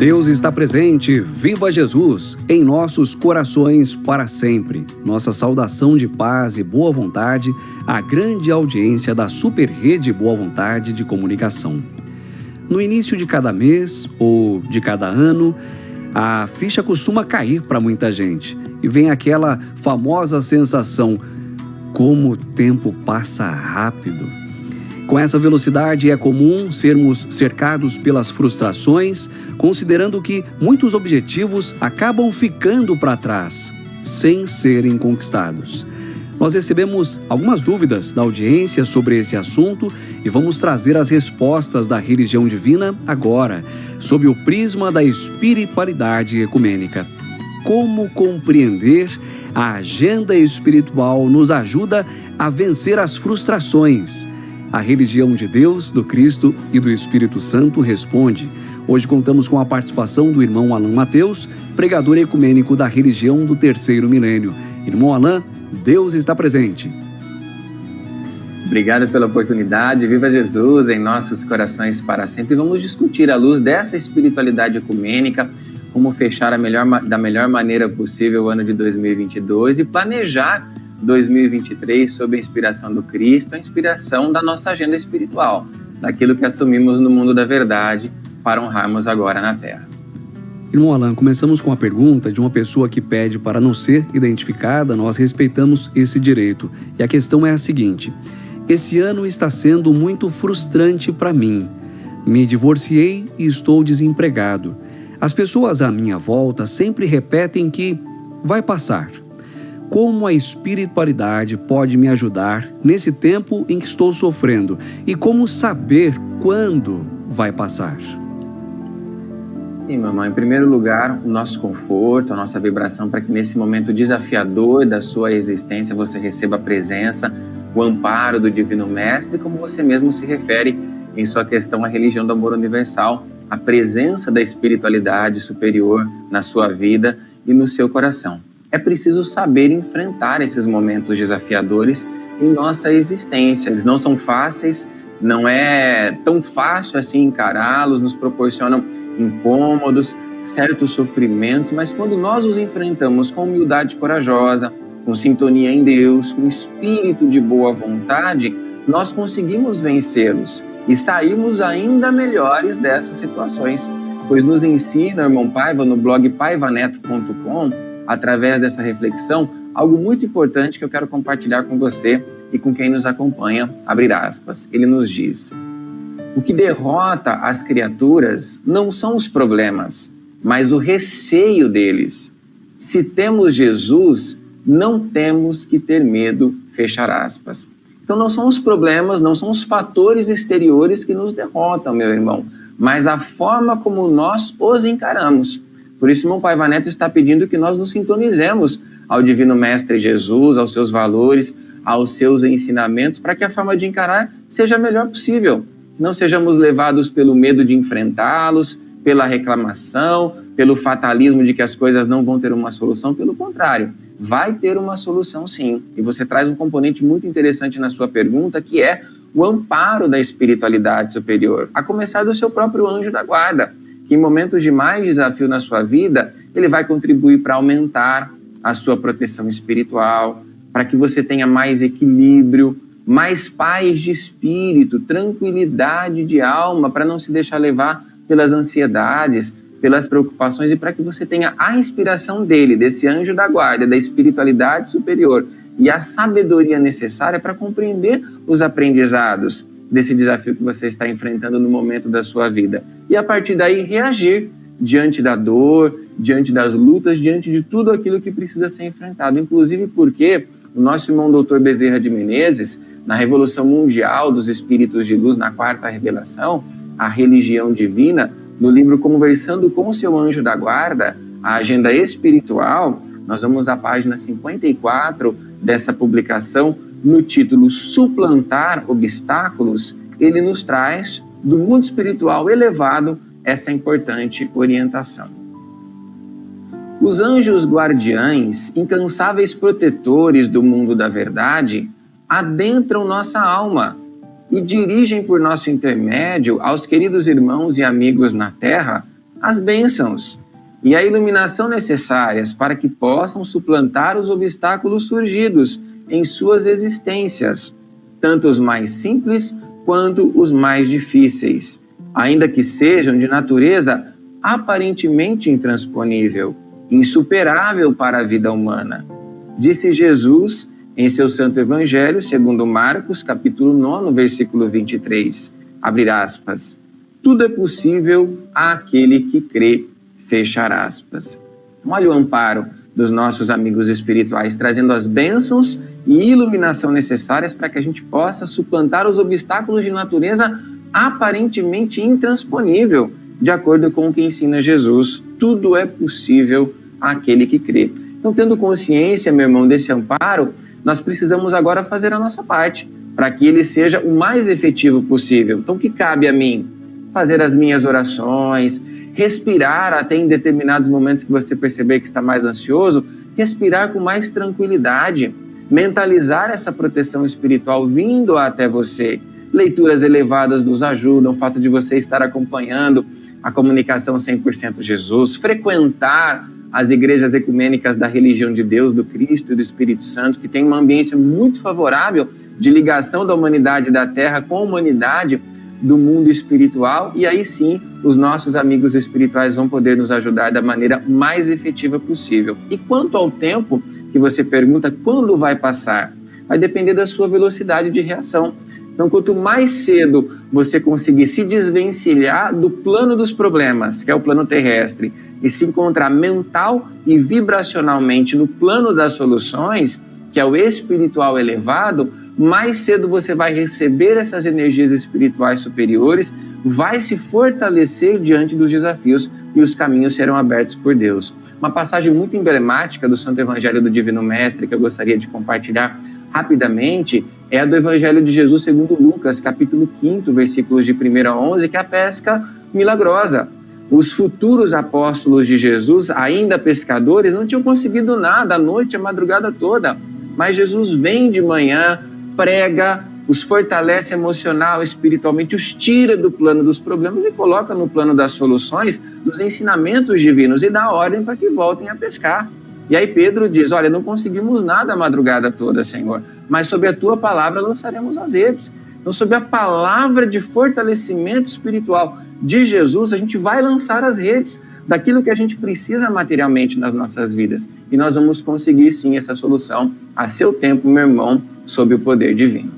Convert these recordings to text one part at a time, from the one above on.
Deus está presente, viva Jesus, em nossos corações para sempre. Nossa saudação de paz e boa vontade à grande audiência da Super Rede Boa Vontade de Comunicação. No início de cada mês ou de cada ano, a ficha costuma cair para muita gente e vem aquela famosa sensação: como o tempo passa rápido. Com essa velocidade é comum sermos cercados pelas frustrações, considerando que muitos objetivos acabam ficando para trás, sem serem conquistados. Nós recebemos algumas dúvidas da audiência sobre esse assunto e vamos trazer as respostas da religião divina agora, sob o prisma da espiritualidade ecumênica. Como compreender a agenda espiritual nos ajuda a vencer as frustrações? A religião de Deus, do Cristo e do Espírito Santo responde. Hoje contamos com a participação do irmão Alan Mateus, pregador ecumênico da religião do terceiro milênio. Irmão Alan, Deus está presente. Obrigado pela oportunidade. Viva Jesus em nossos corações para sempre. Vamos discutir à luz dessa espiritualidade ecumênica, como fechar da melhor maneira possível o ano de 2022 e planejar 2023 sob a inspiração do Cristo, a inspiração da nossa agenda espiritual, daquilo que assumimos no mundo da verdade para honrarmos agora na Terra. Irmão Alan, começamos com a pergunta de uma pessoa que pede para não ser identificada. Nós respeitamos esse direito. E a questão é a seguinte: esse ano está sendo muito frustrante para mim. Me divorciei e estou desempregado. As pessoas à minha volta sempre repetem que vai passar. Como a espiritualidade pode me ajudar nesse tempo em que estou sofrendo? E como saber quando vai passar? Sim, mamãe. Em primeiro lugar, o nosso conforto, a nossa vibração, para que nesse momento desafiador da sua existência você receba a presença, o amparo do Divino Mestre, como você mesmo se refere em sua questão à religião do amor universal, a presença da espiritualidade superior na sua vida e no seu coração. É preciso saber enfrentar esses momentos desafiadores em nossa existência. Eles não são fáceis, não é tão fácil assim encará-los, nos proporcionam incômodos, certos sofrimentos, mas quando nós os enfrentamos com humildade corajosa, com sintonia em Deus, com espírito de boa vontade, nós conseguimos vencê-los e sairmos ainda melhores dessas situações. Pois nos ensina, irmão Paiva, no blog paivaneto.com, através dessa reflexão, algo muito importante que eu quero compartilhar com você e com quem nos acompanha, abre aspas. Ele nos diz: o que derrota as criaturas não são os problemas, mas o receio deles. Se temos Jesus, não temos que ter medo, fechar aspas. Então não são os problemas, não são os fatores exteriores que nos derrotam, meu irmão, mas a forma como nós os encaramos. Por isso, irmão Paiva Neto está pedindo que nós nos sintonizemos ao Divino Mestre Jesus, aos seus valores, aos seus ensinamentos, para que a forma de encarar seja a melhor possível. Não sejamos levados pelo medo de enfrentá-los, pela reclamação, pelo fatalismo de que as coisas não vão ter uma solução. Pelo contrário, vai ter uma solução sim. E você traz um componente muito interessante na sua pergunta, que é o amparo da espiritualidade superior, a começar do seu próprio anjo da guarda, que em momentos de mais desafio na sua vida, ele vai contribuir para aumentar a sua proteção espiritual, para que você tenha mais equilíbrio, mais paz de espírito, tranquilidade de alma, para não se deixar levar pelas ansiedades, pelas preocupações, e para que você tenha a inspiração dele, desse anjo da guarda, da espiritualidade superior, e a sabedoria necessária para compreender os aprendizados desse desafio que você está enfrentando no momento da sua vida. E a partir daí reagir diante da dor, diante das lutas, diante de tudo aquilo que precisa ser enfrentado. Inclusive porque o nosso irmão Dr. Bezerra de Menezes, na Revolução Mundial dos Espíritos de Luz, na Quarta Revelação, a religião divina, no livro Conversando com o Seu Anjo da Guarda, a agenda espiritual, nós vamos à página 54 dessa publicação, no título Suplantar Obstáculos, ele nos traz, do mundo espiritual elevado, essa importante orientação. Os anjos guardiães, incansáveis protetores do mundo da verdade, adentram nossa alma e dirigem por nosso intermédio aos queridos irmãos e amigos na terra as bênçãos e a iluminação necessárias para que possam suplantar os obstáculos surgidos em suas existências, tanto os mais simples quanto os mais difíceis, ainda que sejam de natureza aparentemente intransponível, insuperável para a vida humana. Disse Jesus em seu Santo Evangelho, segundo Marcos, capítulo 9, versículo 23, abre aspas, tudo é possível àquele que crê, fechar aspas. Olha o amparo dos nossos amigos espirituais, trazendo as bênçãos e iluminação necessárias para que a gente possa suplantar os obstáculos de natureza aparentemente intransponível, de acordo com o que ensina Jesus. Tudo é possível àquele que crê. Então, tendo consciência, meu irmão, desse amparo, nós precisamos agora fazer a nossa parte, para que ele seja o mais efetivo possível. Então, o que cabe a mim? Fazer as minhas orações, respirar até em determinados momentos que você perceber que está mais ansioso, respirar com mais tranquilidade, mentalizar essa proteção espiritual vindo até você. Leituras elevadas nos ajudam, o fato de você estar acompanhando a comunicação 100% Jesus, frequentar as igrejas ecumênicas da religião de Deus, do Cristo e do Espírito Santo, que tem uma ambiência muito favorável de ligação da humanidade da Terra com a humanidade do mundo espiritual, e aí sim os nossos amigos espirituais vão poder nos ajudar da maneira mais efetiva possível. E quanto ao tempo que você pergunta, quando vai passar? Vai depender da sua velocidade de reação. Então, quanto mais cedo você conseguir se desvencilhar do plano dos problemas, que é o plano terrestre, e se encontrar mental e vibracionalmente no plano das soluções, que é o espiritual elevado, mais cedo você vai receber essas energias espirituais superiores, vai se fortalecer diante dos desafios e os caminhos serão abertos por Deus. Uma passagem muito emblemática do Santo Evangelho do Divino Mestre que eu gostaria de compartilhar rapidamente é a do Evangelho de Jesus segundo Lucas, capítulo 5, versículos de 1 a 11, que é a pesca milagrosa. Os futuros apóstolos de Jesus, ainda pescadores, não tinham conseguido nada a noite, a madrugada toda, mas Jesus vem de manhã, prega, os fortalece emocional, espiritualmente, os tira do plano dos problemas e coloca no plano das soluções, dos ensinamentos divinos e dá ordem para que voltem a pescar. E aí Pedro diz, olha, não conseguimos nada a madrugada toda, Senhor, mas sob a tua palavra lançaremos as redes. Então, sob a palavra de fortalecimento espiritual de Jesus, a gente vai lançar as redes daquilo que a gente precisa materialmente nas nossas vidas. E nós vamos conseguir, sim, essa solução a seu tempo, meu irmão, sob o poder divino.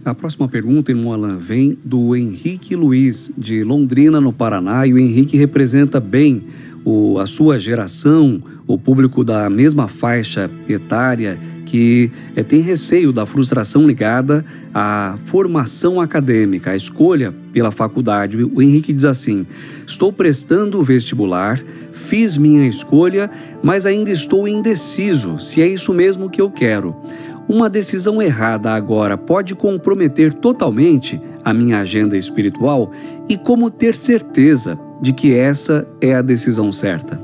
A próxima pergunta, irmão Alain, vem do Henrique Luiz, de Londrina, no Paraná. E o Henrique representa bem a sua geração, o público da mesma faixa etária que tem receio da frustração ligada à formação acadêmica, à escolha pela faculdade. O Henrique diz assim, estou prestando o vestibular, fiz minha escolha, mas ainda estou indeciso se é isso mesmo que eu quero. Uma decisão errada agora pode comprometer totalmente a minha agenda espiritual? E como ter certeza de que essa é a decisão certa?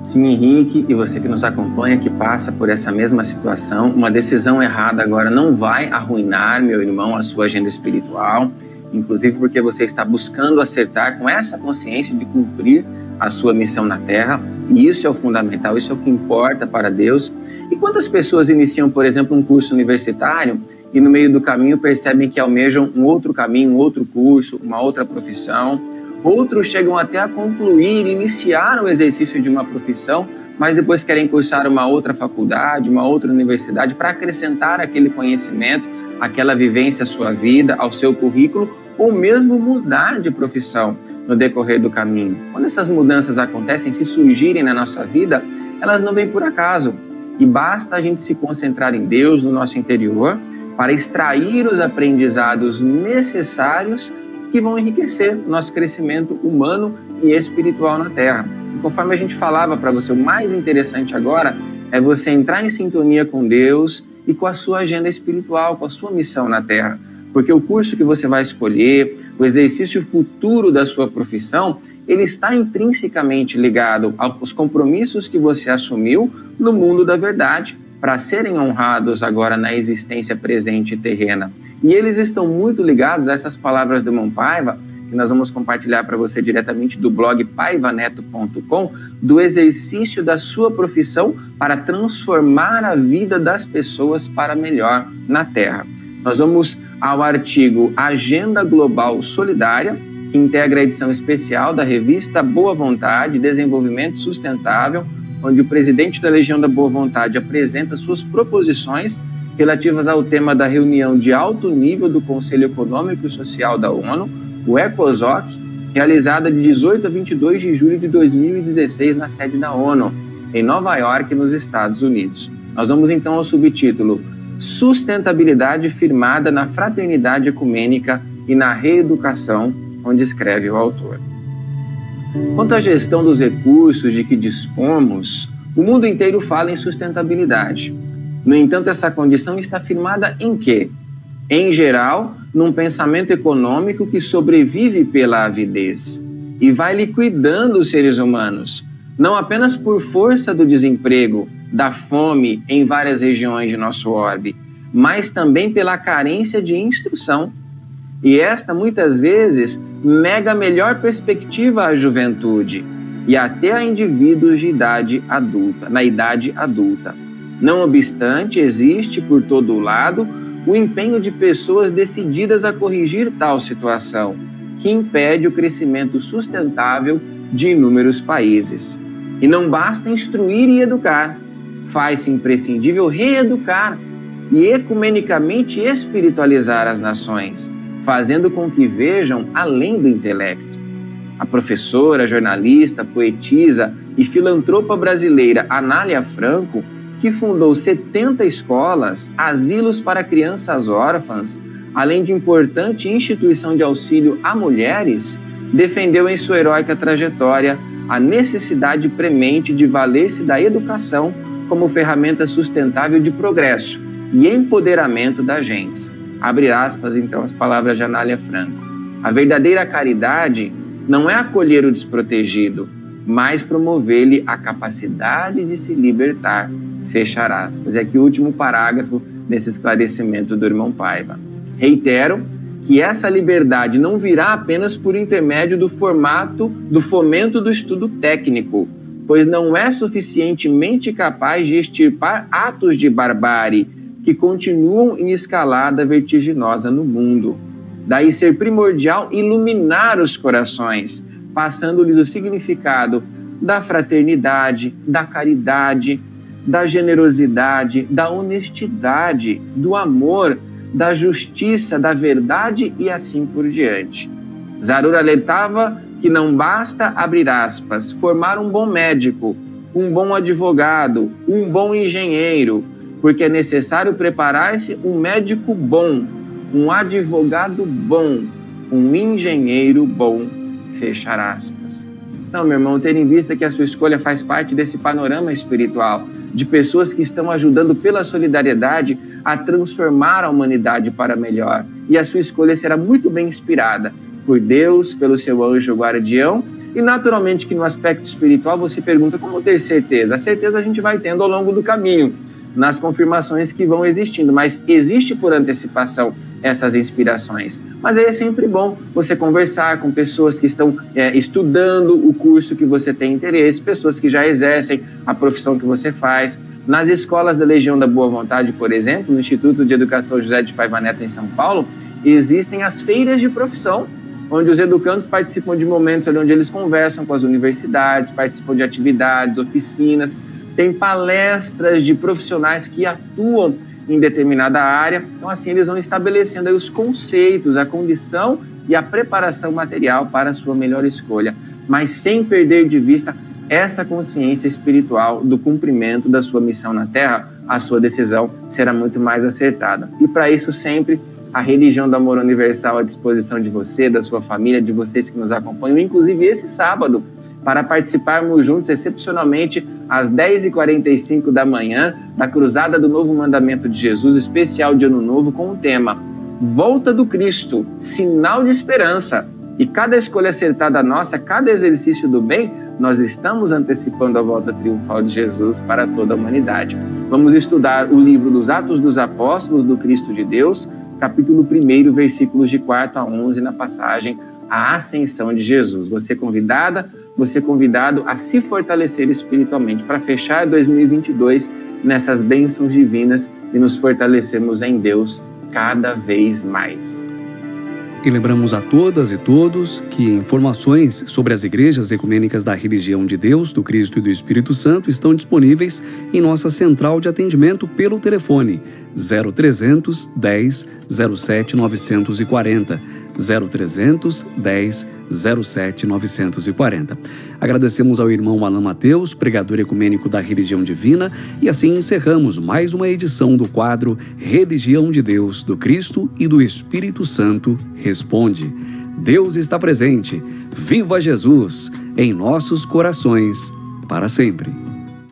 Sim, Henrique, e você que nos acompanha, que passa por essa mesma situação, uma decisão errada agora não vai arruinar, meu irmão, a sua agenda espiritual, inclusive porque você está buscando acertar com essa consciência de cumprir a sua missão na Terra, e isso é o fundamental, isso é o que importa para Deus. E quantas pessoas iniciam, por exemplo, um curso universitário e no meio do caminho percebem que almejam um outro caminho, um outro curso, uma outra profissão? Outros chegam até a concluir, iniciar o exercício de uma profissão, mas depois querem cursar uma outra faculdade, uma outra universidade para acrescentar aquele conhecimento, aquela vivência à sua vida, ao seu currículo, ou mesmo mudar de profissão no decorrer do caminho. Quando essas mudanças acontecem, se surgirem na nossa vida, elas não vêm por acaso. E basta a gente se concentrar em Deus, no nosso interior, para extrair os aprendizados necessários que vão enriquecer o nosso crescimento humano e espiritual na Terra. E conforme a gente falava para você, o mais interessante agora é você entrar em sintonia com Deus e com a sua agenda espiritual, com a sua missão na Terra. Porque o curso que você vai escolher, o exercício futuro da sua profissão, ele está intrinsecamente ligado aos compromissos que você assumiu no mundo da verdade, para serem honrados agora na existência presente e terrena. E eles estão muito ligados a essas palavras do irmão Paiva, que nós vamos compartilhar para você diretamente do blog paivaneto.com, do exercício da sua profissão para transformar a vida das pessoas para melhor na Terra. Nós vamos ao artigo Agenda Global Solidária, que integra a edição especial da revista Boa Vontade e Desenvolvimento Sustentável, onde o presidente da Legião da Boa Vontade apresenta suas proposições relativas ao tema da reunião de alto nível do Conselho Econômico e Social da ONU, o ECOSOC, realizada de 18 a 22 de julho de 2016 na sede da ONU, em Nova York, nos Estados Unidos. Nós vamos então ao subtítulo Sustentabilidade firmada na fraternidade ecumênica e na reeducação, onde escreve o autor. Quanto à gestão dos recursos de que dispomos, o mundo inteiro fala em sustentabilidade. No entanto, essa condição está firmada em quê? Em geral, num pensamento econômico que sobrevive pela avidez e vai liquidando os seres humanos, não apenas por força do desemprego, da fome em várias regiões de nosso orbe, mas também pela carência de instrução. E esta, muitas vezes, nega a melhor perspectiva à juventude e até a indivíduos de na idade adulta. Não obstante, existe, por todo o lado, o empenho de pessoas decididas a corrigir tal situação, que impede o crescimento sustentável de inúmeros países. E não basta instruir e educar, faz-se imprescindível reeducar e ecumenicamente espiritualizar as nações, fazendo com que vejam além do intelecto. A professora, jornalista, poetisa e filantropa brasileira Anália Franco, que fundou 70 escolas, asilos para crianças órfãs, além de importante instituição de auxílio a mulheres, defendeu em sua heróica trajetória a necessidade premente de valer-se da educação como ferramenta sustentável de progresso e empoderamento das gentes. Abre aspas, então, as palavras de Anália Franco. A verdadeira caridade não é acolher o desprotegido, mas promover-lhe a capacidade de se libertar. Fechar aspas. E aqui o último parágrafo desse esclarecimento do irmão Paiva. Reitero que essa liberdade não virá apenas por intermédio do fomento do estudo técnico, pois não é suficientemente capaz de extirpar atos de barbárie que continuam em escalada vertiginosa no mundo. Daí ser primordial iluminar os corações, passando-lhes o significado da fraternidade, da caridade, da generosidade, da honestidade, do amor, da justiça, da verdade e assim por diante. Zarur alertava que não basta, abrir aspas, formar um bom médico, um bom advogado, um bom engenheiro, porque é necessário preparar-se um médico bom, um advogado bom, um engenheiro bom, fechar aspas. Então, meu irmão, ter em vista que a sua escolha faz parte desse panorama espiritual, de pessoas que estão ajudando pela solidariedade a transformar a humanidade para melhor. E a sua escolha será muito bem inspirada por Deus, pelo seu anjo guardião. E naturalmente que no aspecto espiritual você pergunta como ter certeza. A certeza a gente vai tendo ao longo do caminho, nas confirmações que vão existindo, mas existe por antecipação essas inspirações. Mas aí é sempre bom você conversar com pessoas que estão estudando o curso que você tem interesse, pessoas que já exercem a profissão que você faz. Nas escolas da Legião da Boa Vontade, por exemplo, no Instituto de Educação José de Paiva Neto em São Paulo, existem as feiras de profissão, onde os educandos participam de momentos ali onde eles conversam com as universidades, participam de atividades, oficinas, tem palestras de profissionais que atuam em determinada área. Então, assim, eles vão estabelecendo aí os conceitos, a condição e a preparação material para a sua melhor escolha, mas sem perder de vista essa consciência espiritual do cumprimento da sua missão na Terra. A sua decisão será muito mais acertada. E para isso, sempre a religião do amor universal à disposição de você, da sua família, de vocês que nos acompanham, inclusive esse sábado, para participarmos juntos, excepcionalmente, às 10h45 da manhã, da Cruzada do Novo Mandamento de Jesus, especial de Ano Novo, com o tema Volta do Cristo, sinal de esperança. E cada escolha acertada nossa, cada exercício do bem, nós estamos antecipando a volta triunfal de Jesus para toda a humanidade. Vamos estudar o livro dos Atos dos Apóstolos do Cristo de Deus, capítulo 1, versículos de 4 a 11, na passagem a ascensão de Jesus. Você convidada, você convidado a se fortalecer espiritualmente para fechar 2022 nessas bênçãos divinas e nos fortalecermos em Deus cada vez mais. E lembramos a todas e todos que informações sobre as igrejas ecumênicas da religião de Deus, do Cristo e do Espírito Santo estão disponíveis em nossa central de atendimento pelo telefone 0300 10 07 940, 0300 10 07 940. Agradecemos ao irmão Alain Mateus, pregador ecumênico da religião divina, e assim encerramos mais uma edição do quadro Religião de Deus, do Cristo e do Espírito Santo Responde. Deus está presente. Viva Jesus em nossos corações para sempre.